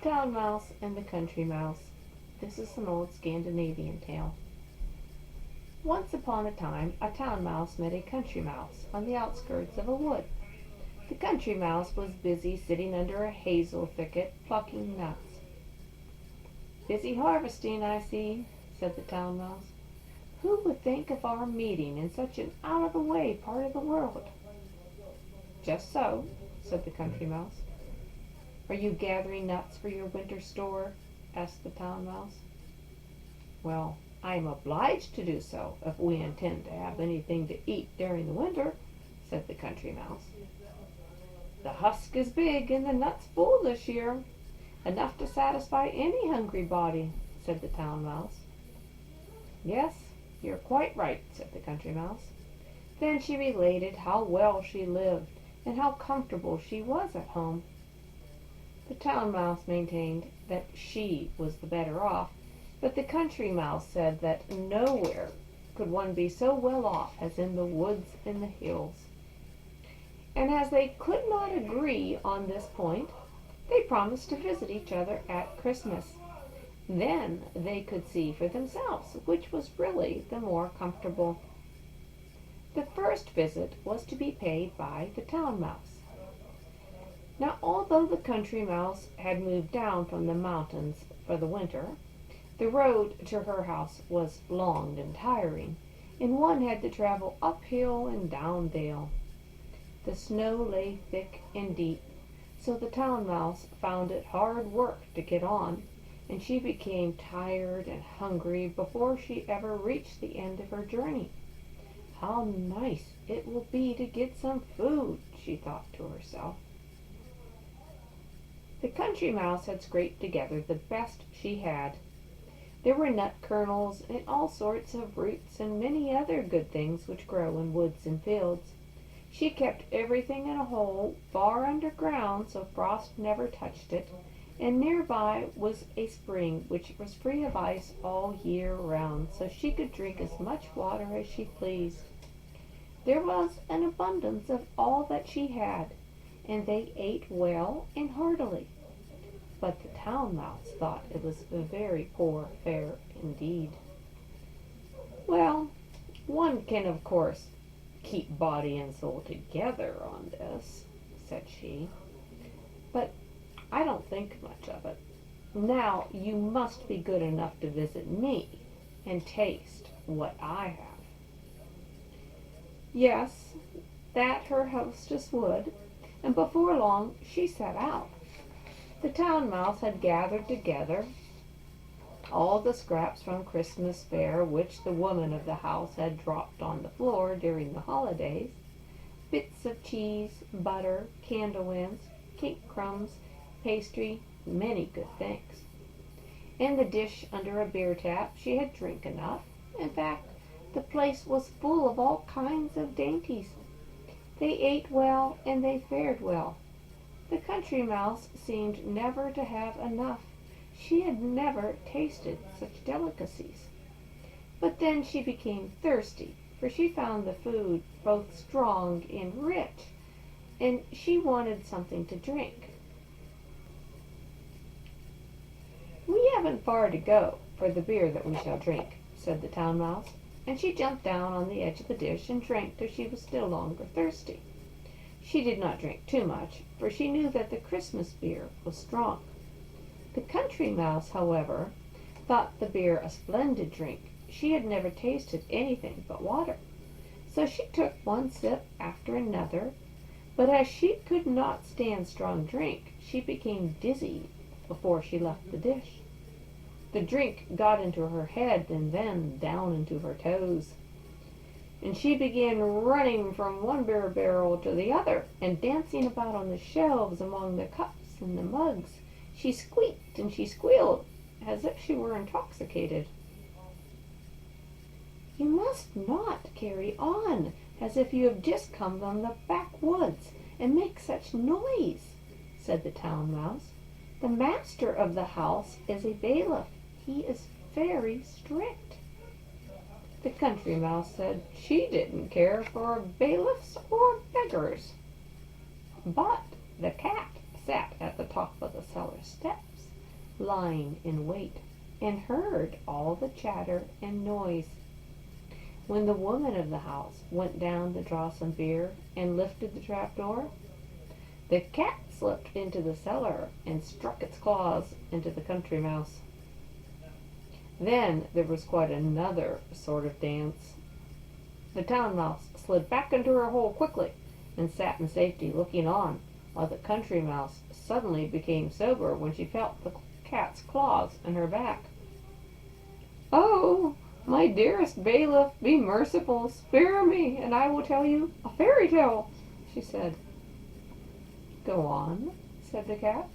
Town Mouse and the Country Mouse. This is an old Scandinavian tale. Once upon a time, a town mouse met a country mouse on the outskirts of a wood. The country mouse was busy sitting under a hazel thicket plucking nuts. "Busy harvesting, I see," said the town mouse. "Who would think of our meeting in such an out-of-the-way part of the world?" "Just so," said the country mouse. "Are you gathering nuts for your winter store?" asked the town mouse. "Well, I am obliged to do so if we intend to have anything to eat during the winter," said the country mouse. "The husk is big and the nuts full this year, enough to satisfy any hungry body," said the town mouse. "Yes, you're quite right," said the country mouse. Then she related how well she lived and how comfortable she was at home. The town mouse maintained that she was the better off, but the country mouse said that nowhere could one be so well off as in the woods and the hills. And as they could not agree on this point, they promised to visit each other at Christmas. Then they could see for themselves which was really the more comfortable. The first visit was to be paid by the town mouse. Now, although the country mouse had moved down from the mountains for the winter, the road to her house was long and tiring, and one had to travel uphill and down dale. The snow lay thick and deep, so the town mouse found it hard work to get on, and she became tired and hungry before she ever reached the end of her journey. "How nice it will be to get some food," she thought to herself. The country mouse had scraped together the best she had. There were nut kernels and all sorts of roots and many other good things which grow in woods and fields. She kept everything in a hole far underground so frost never touched it, and nearby was a spring which was free of ice all year round, so she could drink as much water as she pleased. There was an abundance of all that she had, and they ate well and heartily. But the town mouse thought it was very poor fare indeed. "Well, one can of course keep body and soul together on this," said she, "but I don't think much of it. Now you must be good enough to visit me and taste what I have." Yes, that her hostess would, and before long she set out. The town mouse had gathered together all the scraps from Christmas fare which the woman of the house had dropped on the floor during the holidays, bits of cheese, butter, candle ends, cake crumbs, pastry, many good things. In the dish under a beer tap she had drink enough. In fact, the place was full of all kinds of dainties. They ate well and they fared well. The country mouse seemed never to have enough. She had never tasted such delicacies. But then she became thirsty, for she found the food both strong and rich, and she wanted something to drink. "We haven't far to go for the beer that we shall drink," said the town mouse, and she jumped down on the edge of the dish and drank till she was still longer thirsty. She did not drink too much, for she knew that the Christmas beer was strong. The country mouse, however, thought the beer a splendid drink. She had never tasted anything but water, so she took one sip after another, but as she could not stand strong drink, she became dizzy before she left the dish. The drink got into her head and then down into her toes, and she began running from one beer barrel to the other and dancing about on the shelves among the cups and the mugs. She squeaked and she squealed as if she were intoxicated. "You must not carry on as if you have just come from the backwoods and make such noise," said the town mouse. "The master of the house is a bailiff. He is very strict." The country mouse said she didn't care for bailiffs or beggars. But the cat sat at the top of the cellar steps, lying in wait, and heard all the chatter and noise. When the woman of the house went down to draw some beer and lifted the trap door, the cat slipped into the cellar and struck its claws into the country mouse. Then there was quite another sort of dance. The town mouse slid back into her hole quickly and sat in safety looking on, while the country mouse suddenly became sober when she felt the cat's claws in her back. "Oh, my dearest bailiff, be merciful, spare me, and I will tell you a fairy tale," she said. "Go on," said the cat.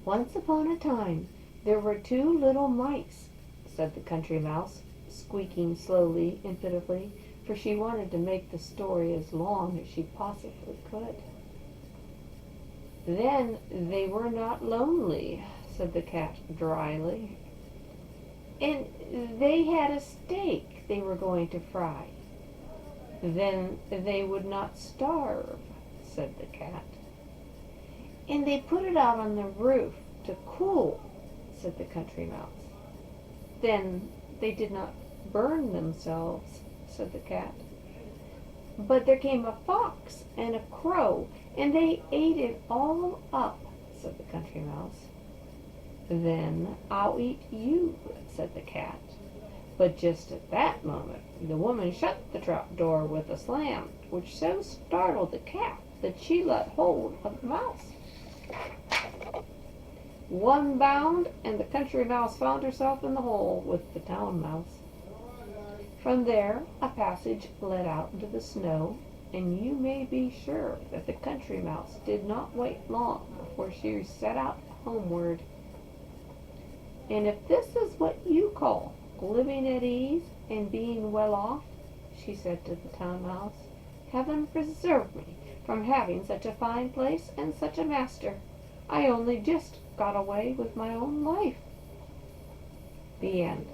"Once upon a time there were two little mice," said the country mouse, squeaking slowly and pitifully, for she wanted to make the story as long as she possibly could. "Then they were not lonely," said the cat dryly, "and they had a steak they were going to fry. Then they would not starve," said the cat. "And they put it out on the roof to cool," said the country mouse. "Then they did not burn themselves," said the cat. "But there came a fox and a crow, and they ate it all up," said the country mouse. "Then I'll eat you," said the cat. But just at that moment the woman shut the trap door with a slam, which so startled the cat that she let hold of the mouse. One bound, and the country mouse found herself in the hole with the town mouse. From there a passage led out into the snow, and you may be sure that the country mouse did not wait long before she set out homeward. "And if this is what you call living at ease and being well off," she said to the town mouse, "heaven preserve me from having such a fine place and such a master. I only just got away with my own life." The end.